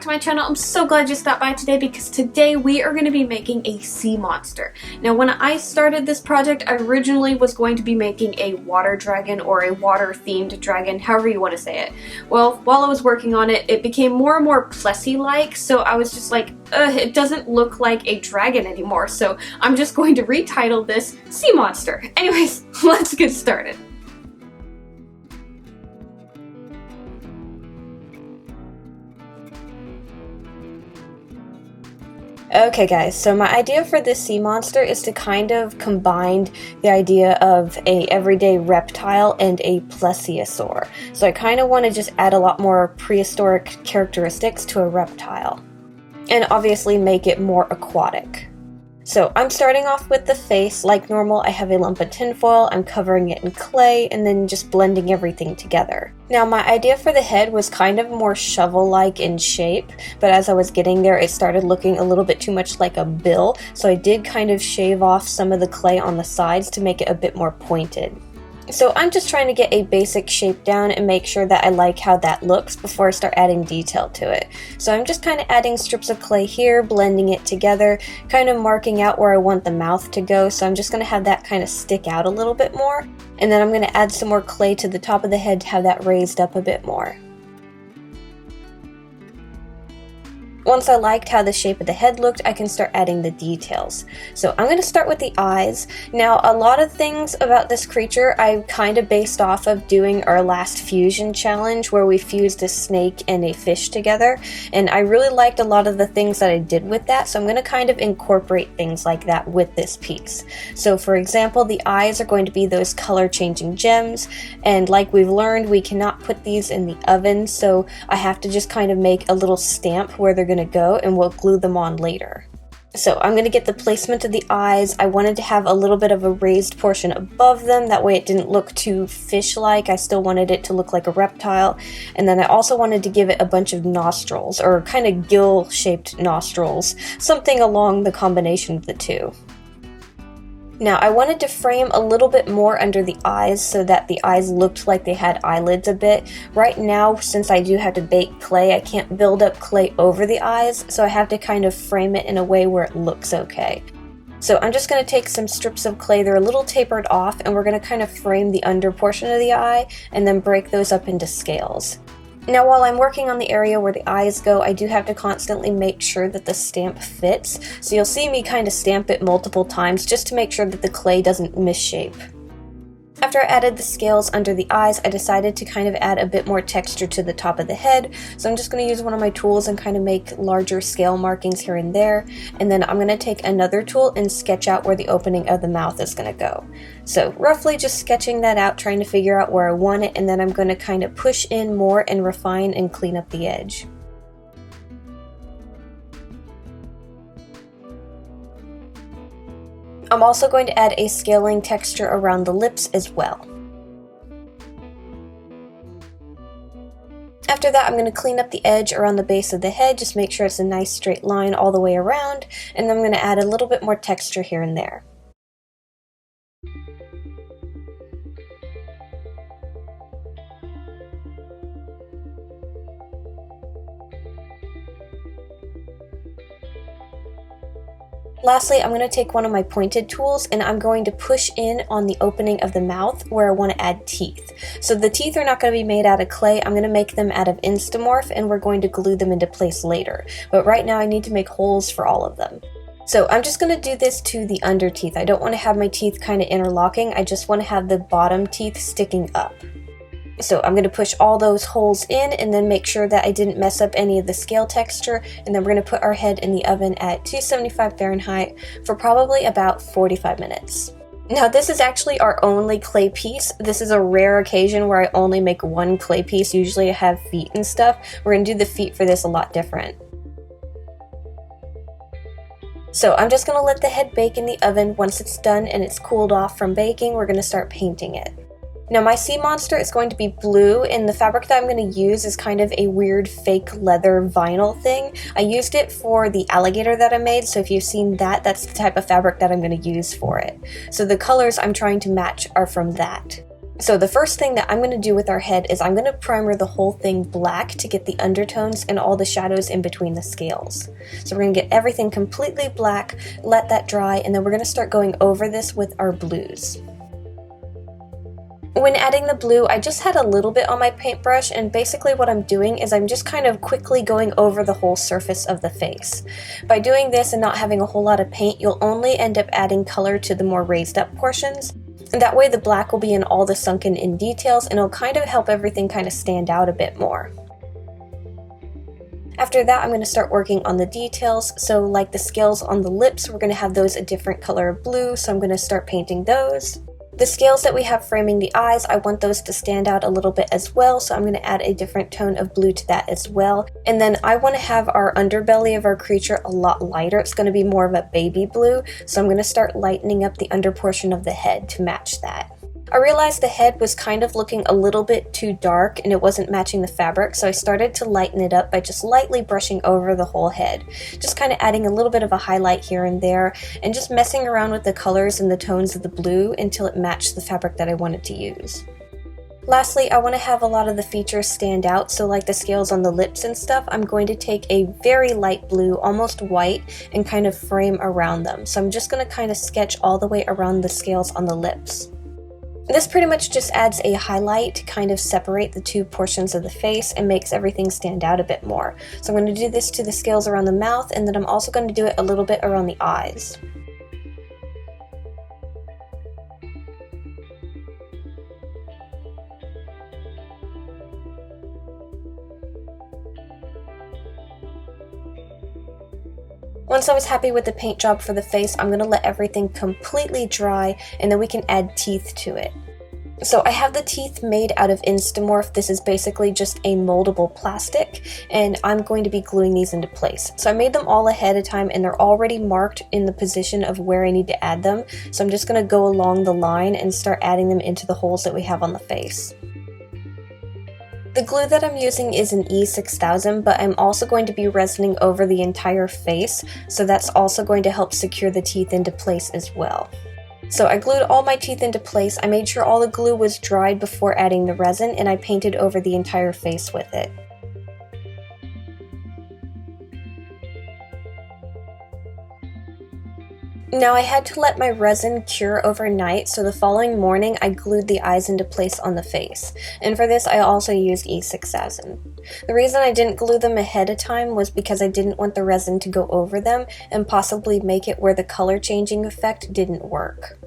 to my channel. I'm so glad you stopped by today because today we are going to be making a sea monster. Now when I started this project, I originally was going to be making a water dragon or a water themed dragon, however you want to say it. Well, while I was working on it, it became more and more Plessy-like, so I was just like, it doesn't look like a dragon anymore, so I'm just going to retitle this Sea Monster. Anyways, let's get started. Okay guys, so my idea for this sea monster is to kind of combine the idea of a everyday reptile and a plesiosaur. So I kind of want to just add a lot more prehistoric characteristics to a reptile. And obviously make it more aquatic. So I'm starting off with the face. Like normal, I have a lump of tinfoil, I'm covering it in clay, and then just blending everything together. Now my idea for the head was kind of more shovel-like in shape, but as I was getting there it started looking a little bit too much like a bill, so I did kind of shave off some of the clay on the sides to make it a bit more pointed. So I'm just trying to get a basic shape down and make sure that I like how that looks before I start adding detail to it. So I'm just kind of adding strips of clay here, blending it together, kind of marking out where I want the mouth to go, so I'm just going to have that kind of stick out a little bit more. And then I'm going to add some more clay to the top of the head to have that raised up a bit more. Once I liked how the shape of the head looked, I can start adding the details. So I'm going to start with the eyes. Now, a lot of things about this creature I kind of based off of doing our last fusion challenge where we fused a snake and a fish together, and I really liked a lot of the things that I did with that, so I'm going to kind of incorporate things like that with this piece. So for example, the eyes are going to be those color changing gems, and like we've learned, we cannot put these in the oven, so I have to just kind of make a little stamp where they're going to go, and we'll glue them on later. So I'm going to get the placement of the eyes. I wanted to have a little bit of a raised portion above them, that way it didn't look too fish-like. I still wanted it to look like a reptile, and then I also wanted to give it a bunch of nostrils, or kind of gill-shaped nostrils, something along the combination of the two. Now I wanted to frame a little bit more under the eyes so that the eyes looked like they had eyelids a bit. Right now, since I do have to bake clay, I can't build up clay over the eyes, so I have to kind of frame it in a way where it looks okay. So I'm just going to take some strips of clay, they're a little tapered off, and we're going to kind of frame the under portion of the eye and then break those up into scales. Now while I'm working on the area where the eyes go, I do have to constantly make sure that the stamp fits, so you'll see me kind of stamp it multiple times just to make sure that the clay doesn't misshape. After I added the scales under the eyes, I decided to kind of add a bit more texture to the top of the head, so I'm just going to use one of my tools and kind of make larger scale markings here and there, and then I'm going to take another tool and sketch out where the opening of the mouth is going to go. So roughly just sketching that out, trying to figure out where I want it, and then I'm going to kind of push in more and refine and clean up the edge. I'm also going to add a scaling texture around the lips as well. After that, I'm going to clean up the edge around the base of the head, just make sure it's a nice straight line all the way around, and then I'm going to add a little bit more texture here and there. Lastly, I'm going to take one of my pointed tools and I'm going to push in on the opening of the mouth where I want to add teeth. So the teeth are not going to be made out of clay, I'm going to make them out of Instamorph and we're going to glue them into place later. But right now I need to make holes for all of them. So I'm just going to do this to the under teeth. I don't want to have my teeth kind of interlocking, I just want to have the bottom teeth sticking up. So I'm going to push all those holes in and then make sure that I didn't mess up any of the scale texture, and then we're going to put our head in the oven at 275 Fahrenheit for probably about 45 minutes. Now this is actually our only clay piece. This is a rare occasion where I only make one clay piece. Usually I have feet and stuff. We're going to do the feet for this a lot different. So I'm just going to let the head bake in the oven. Once it's done and it's cooled off from baking, we're going to start painting it. Now my sea monster is going to be blue, and the fabric that I'm going to use is kind of a weird fake leather vinyl thing. I used it for the alligator that I made, so if you've seen that, that's the type of fabric that I'm going to use for it. So the colors I'm trying to match are from that. So the first thing that I'm going to do with our head is I'm going to primer the whole thing black to get the undertones and all the shadows in between the scales. So we're going to get everything completely black, let that dry, and then we're going to start going over this with our blues. When adding the blue, I just had a little bit on my paintbrush, and basically what I'm doing is I'm just kind of quickly going over the whole surface of the face. By doing this and not having a whole lot of paint, you'll only end up adding color to the more raised up portions. And that way the black will be in all the sunken in details, and it'll kind of help everything kind of stand out a bit more. After that, I'm going to start working on the details. So like the scales on the lips, we're going to have those a different color of blue, so I'm going to start painting those. The scales that we have framing the eyes, I want those to stand out a little bit as well, so I'm going to add a different tone of blue to that as well. And then I want to have our underbelly of our creature a lot lighter. It's going to be more of a baby blue, so I'm going to start lightening up the under portion of the head to match that. I realized the head was kind of looking a little bit too dark and it wasn't matching the fabric, so I started to lighten it up by just lightly brushing over the whole head. Just kind of adding a little bit of a highlight here and there, and just messing around with the colors and the tones of the blue until it matched the fabric that I wanted to use. Lastly, I want to have a lot of the features stand out, so like the scales on the lips and stuff, I'm going to take a very light blue, almost white, and kind of frame around them. So I'm just going to kind of sketch all the way around the scales on the lips. This pretty much just adds a highlight to kind of separate the two portions of the face and makes everything stand out a bit more. So I'm going to do this to the scales around the mouth, and then I'm also going to do it a little bit around the eyes. Once I was happy with the paint job for the face, I'm going to let everything completely dry, and then we can add teeth to it. So I have the teeth made out of Instamorph. This is basically just a moldable plastic, and I'm going to be gluing these into place. So I made them all ahead of time, and they're already marked in the position of where I need to add them. So I'm just going to go along the line and start adding them into the holes that we have on the face. The glue that I'm using is an E6000, but I'm also going to be resining over the entire face, so that's also going to help secure the teeth into place as well. So I glued all my teeth into place, I made sure all the glue was dried before adding the resin, and I painted over the entire face with it. Now I had to let my resin cure overnight, so the following morning I glued the eyes into place on the face. And for this I also used E6000. The reason I didn't glue them ahead of time was because I didn't want the resin to go over them and possibly make it where the color changing effect didn't work.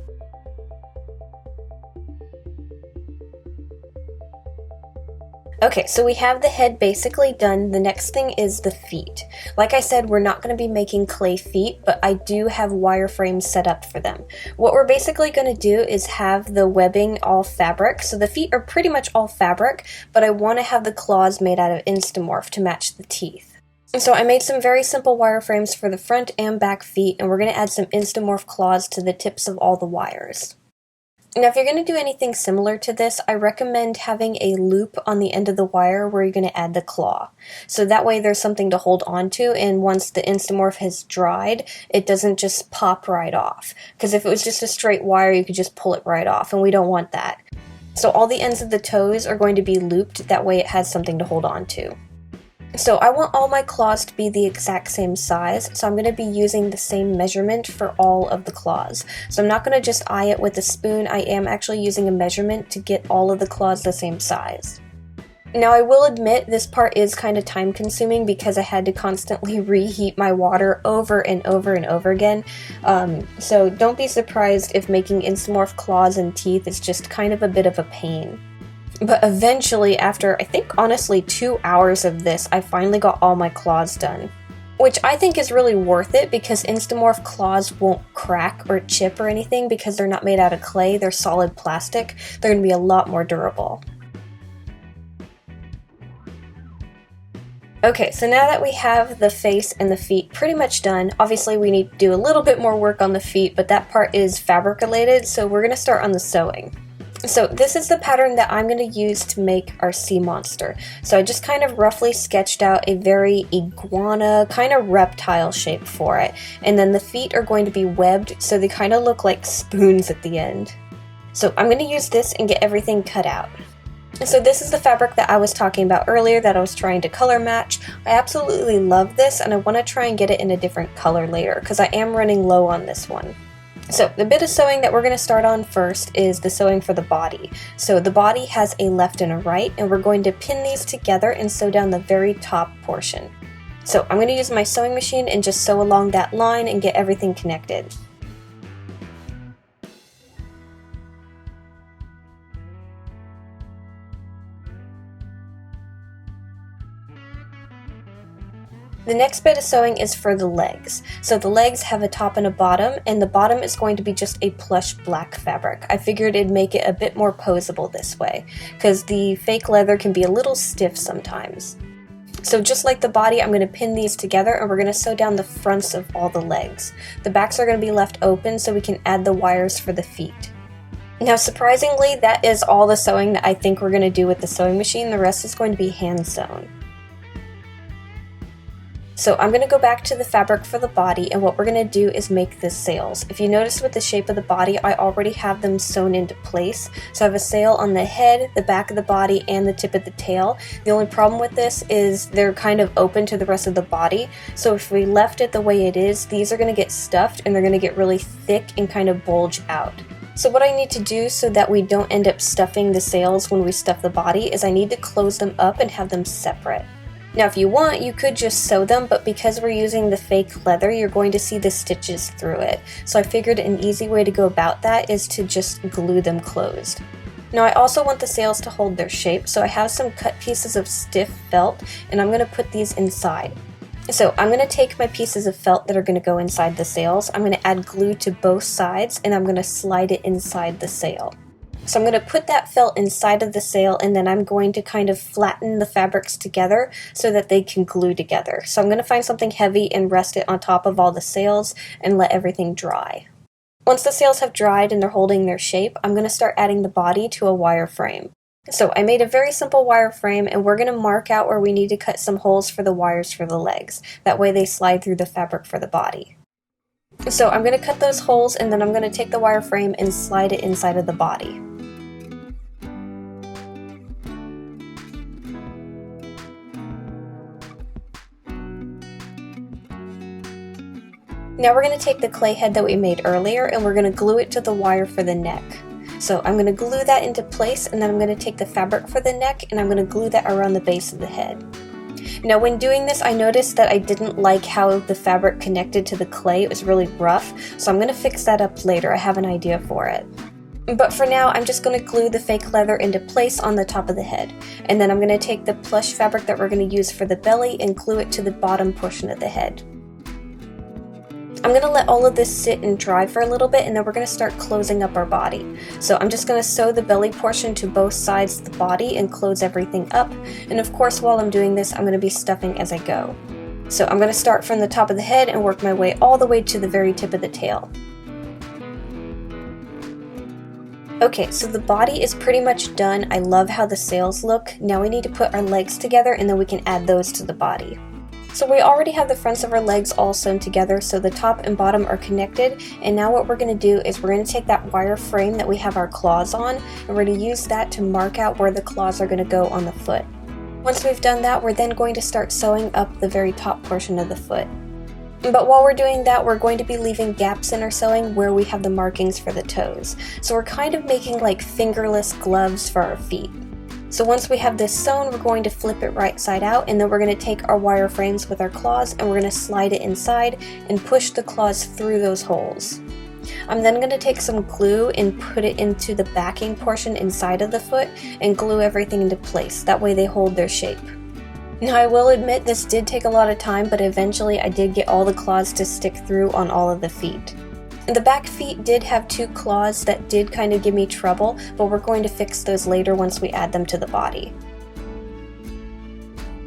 Okay, so we have the head basically done. The next thing is the feet. Like I said, we're not going to be making clay feet, but I do have wireframes set up for them. What we're basically going to do is have the webbing all fabric. So the feet are pretty much all fabric, but I want to have the claws made out of Instamorph to match the teeth. And so I made some very simple wireframes for the front and back feet, and we're going to add some Instamorph claws to the tips of all the wires. Now if you're going to do anything similar to this, I recommend having a loop on the end of the wire where you're going to add the claw. So that way there's something to hold on to, and once the Instamorph has dried, it doesn't just pop right off. Because if it was just a straight wire, you could just pull it right off, and we don't want that. So all the ends of the toes are going to be looped, that way it has something to hold on to. So I want all my claws to be the exact same size, so I'm going to be using the same measurement for all of the claws. So I'm not going to just eye it with a spoon, I am actually using a measurement to get all of the claws the same size. Now I will admit this part is kind of time consuming because I had to constantly reheat my water over and over and over again. So don't be surprised if making Instamorph claws and teeth is just kind of a bit of a pain. But eventually, after I think honestly 2 hours of this, I finally got all my claws done. Which I think is really worth it because Instamorph claws won't crack or chip or anything because they're not made out of clay, they're solid plastic. They're going to be a lot more durable. Okay, so now that we have the face and the feet pretty much done, obviously we need to do a little bit more work on the feet, but that part is fabric related, so we're going to start on the sewing. So this is the pattern that I'm going to use to make our sea monster. So I just kind of roughly sketched out a very iguana, kind of reptile shape for it. And then the feet are going to be webbed, so they kind of look like spoons at the end. So I'm going to use this and get everything cut out. So this is the fabric that I was talking about earlier that I was trying to color match. I absolutely love this and I want to try and get it in a different color later because I am running low on this one. So the bit of sewing that we're going to start on first is the sewing for the body. So the body has a left and a right, and we're going to pin these together and sew down the very top portion. So I'm going to use my sewing machine and just sew along that line and get everything connected. The next bit of sewing is for the legs. So the legs have a top and a bottom, and the bottom is going to be just a plush black fabric. I figured it'd make it a bit more posable this way, because the fake leather can be a little stiff sometimes. So just like the body, I'm going to pin these together and we're going to sew down the fronts of all the legs. The backs are going to be left open so we can add the wires for the feet. Now surprisingly, that is all the sewing that I think we're going to do with the sewing machine. The rest is going to be hand sewn. So I'm going to go back to the fabric for the body, and what we're going to do is make the sails. If you notice with the shape of the body, I already have them sewn into place. So I have a sail on the head, the back of the body, and the tip of the tail. The only problem with this is they're kind of open to the rest of the body. So if we left it the way it is, these are going to get stuffed and they're going to get really thick and kind of bulge out. So what I need to do so that we don't end up stuffing the sails when we stuff the body is I need to close them up and have them separate. Now if you want, you could just sew them, but because we're using the fake leather, you're going to see the stitches through it. So I figured an easy way to go about that is to just glue them closed. Now I also want the sails to hold their shape, so I have some cut pieces of stiff felt, and I'm going to put these inside. So I'm going to take my pieces of felt that are going to go inside the sails, I'm going to add glue to both sides, and I'm going to slide it inside the sail. So I'm going to put that felt inside of the sail, and then I'm going to kind of flatten the fabrics together so that they can glue together. So I'm going to find something heavy and rest it on top of all the sails and let everything dry. Once the sails have dried and they're holding their shape, I'm going to start adding the body to a wire frame. So I made a very simple wire frame, and we're going to mark out where we need to cut some holes for the wires for the legs. That way they slide through the fabric for the body. So I'm going to cut those holes, and then I'm going to take the wire frame and slide it inside of the body. Now we're going to take the clay head that we made earlier and we're going to glue it to the wire for the neck. So I'm going to glue that into place, and then I'm going to take the fabric for the neck and I'm going to glue that around the base of the head. Now when doing this, I noticed that I didn't like how the fabric connected to the clay. It was really rough, so I'm going to fix that up later. I have an idea for it. But for now, I'm just going to glue the fake leather into place on the top of the head. And then I'm going to take the plush fabric that we're going to use for the belly and glue it to the bottom portion of the head. I'm going to let all of this sit and dry for a little bit, and then we're going to start closing up our body. So I'm just going to sew the belly portion to both sides of the body and close everything up. And of course, while I'm doing this, I'm going to be stuffing as I go. So I'm going to start from the top of the head and work my way all the way to the very tip of the tail. Okay, so the body is pretty much done. I love how the sails look. Now we need to put our legs together, and then we can add those to the body. So we already have the fronts of our legs all sewn together, so the top and bottom are connected, and now what we're going to do is we're going to take that wire frame that we have our claws on, and we're going to use that to mark out where the claws are going to go on the foot. Once we've done that, we're then going to start sewing up the very top portion of the foot. But while we're doing that, we're going to be leaving gaps in our sewing where we have the markings for the toes. So we're kind of making like fingerless gloves for our feet. So once we have this sewn, we're going to flip it right side out, and then we're going to take our wire frames with our claws and we're going to slide it inside and push the claws through those holes. I'm then going to take some glue and put it into the backing portion inside of the foot and glue everything into place. That way they hold their shape. Now I will admit this did take a lot of time, but eventually I did get all the claws to stick through on all of the feet. The back feet did have two claws that did kind of give me trouble, but we're going to fix those later once we add them to the body.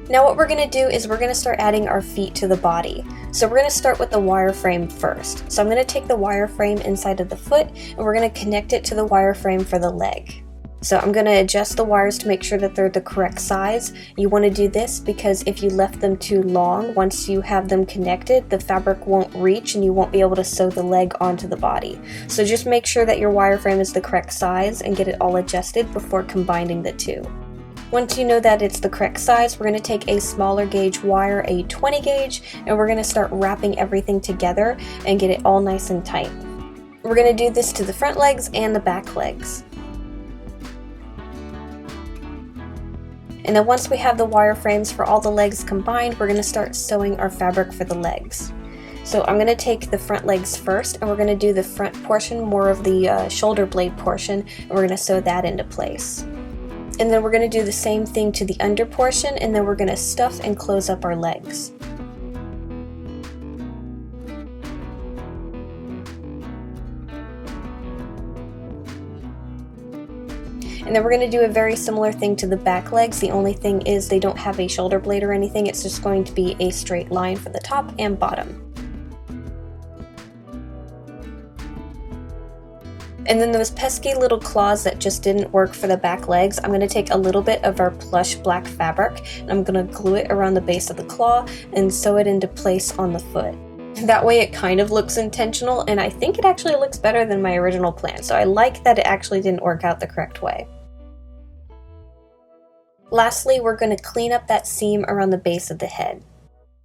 Now what we're going to do is we're going to start adding our feet to the body. So we're going to start with the wire frame first. So I'm going to take the wire frame inside of the foot and we're going to connect it to the wire frame for the leg. So I'm going to adjust the wires to make sure that they're the correct size. You want to do this because if you left them too long, once you have them connected, the fabric won't reach and you won't be able to sew the leg onto the body. So just make sure that your wireframe is the correct size and get it all adjusted before combining the two. Once you know that it's the correct size, we're going to take a smaller gauge wire, a 20 gauge, and we're going to start wrapping everything together and get it all nice and tight. We're going to do this to the front legs and the back legs. And then once we have the wireframes for all the legs combined, we're going to start sewing our fabric for the legs. So I'm going to take the front legs first, and we're going to do the front portion, more of the shoulder blade portion, and we're going to sew that into place. And then we're going to do the same thing to the under portion, and then we're going to stuff and close up our legs. And then we're going to do a very similar thing to the back legs. The only thing is they don't have a shoulder blade or anything. It's just going to be a straight line for the top and bottom. And then those pesky little claws that just didn't work for the back legs, I'm going to take a little bit of our plush black fabric and I'm going to glue it around the base of the claw and sew it into place on the foot. That way it kind of looks intentional, and I think it actually looks better than my original plan, so I like that it actually didn't work out the correct way. Lastly, we're going to clean up that seam around the base of the head.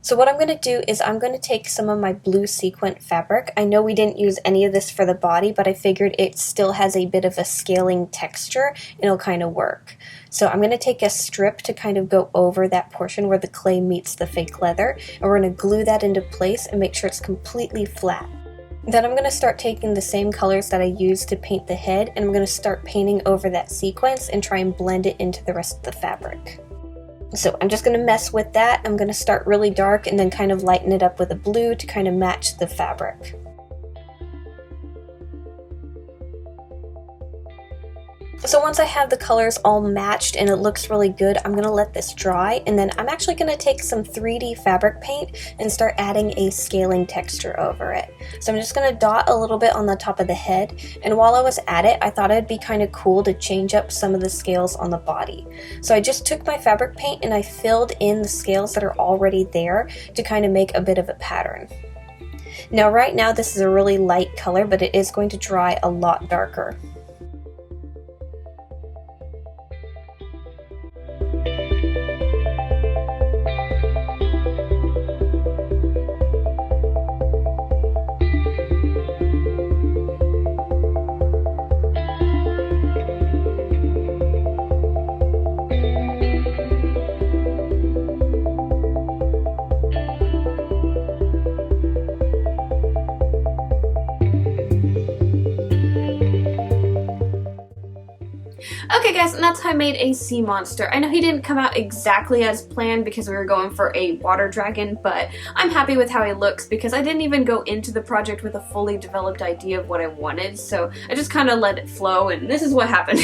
So what I'm going to do is I'm going to take some of my blue sequin fabric. I know we didn't use any of this for the body, but I figured it still has a bit of a scaling texture and it'll kind of work. So I'm going to take a strip to kind of go over that portion where the clay meets the fake leather, and we're going to glue that into place and make sure it's completely flat. Then I'm going to start taking the same colors that I used to paint the head, and I'm going to start painting over that sequence and try and blend it into the rest of the fabric. So I'm just going to mess with that. I'm going to start really dark and then kind of lighten it up with a blue to kind of match the fabric. So once I have the colors all matched and it looks really good, I'm going to let this dry, and then I'm actually going to take some 3D fabric paint and start adding a scaling texture over it. So I'm just going to dot a little bit on the top of the head, and while I was at it, I thought it'd be kind of cool to change up some of the scales on the body. So I just took my fabric paint and I filled in the scales that are already there to kind of make a bit of a pattern. Now right now this is a really light color, but it is going to dry a lot darker. Okay guys, and that's how I made a sea monster. I know he didn't come out exactly as planned because we were going for a water dragon, but I'm happy with how he looks because I didn't even go into the project with a fully developed idea of what I wanted, so I just kind of let it flow, and this is what happened.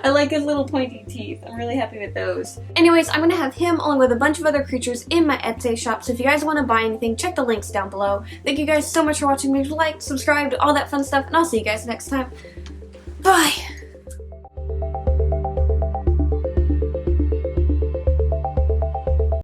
I like his little pointy teeth. I'm really happy with those. Anyways, I'm going to have him along with a bunch of other creatures in my Etsy shop, so if you guys want to buy anything, check the links down below. Thank you guys so much for watching. Make sure to like, subscribe, all that fun stuff, and I'll see you guys next time. Bye!